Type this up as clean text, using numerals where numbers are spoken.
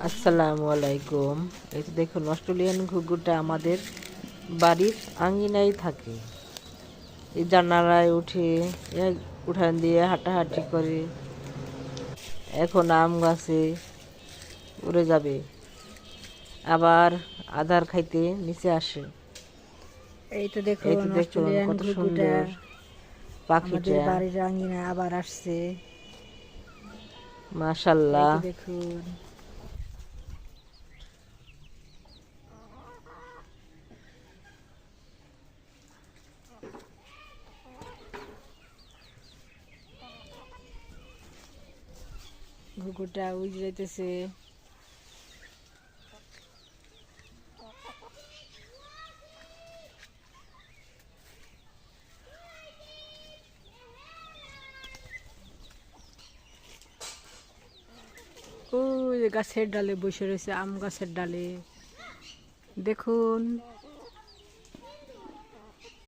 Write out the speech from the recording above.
আসসালামু আলাইকুম। এই তো দেখুন, অস্ট্রেলিয়ান ঘুঘুটা আমাদের বাড়ির আঙিনায় থাকে। এই জানালায় উঠে, উঠান দিয়ে হাঁটাহাঁটি করে। এখন আম গাছে উড়ে যাবে, আবার আধার খাইতে নিচে আসে। এই তো এই দেখুন তো দেখুন অস্ট্রেলিয়ান কত ঘুঘুটা সুন্দর আমাদের পাখিটা, বাড়ির আঙিনায় আবার আসছে। এই মাশাল্লাহ। তো দেখুন ঘুঘুটা উড়ে যাইতেছে। ওই গাছের ডালে বসে রয়েছে, আম গাছের ডালে দেখুন।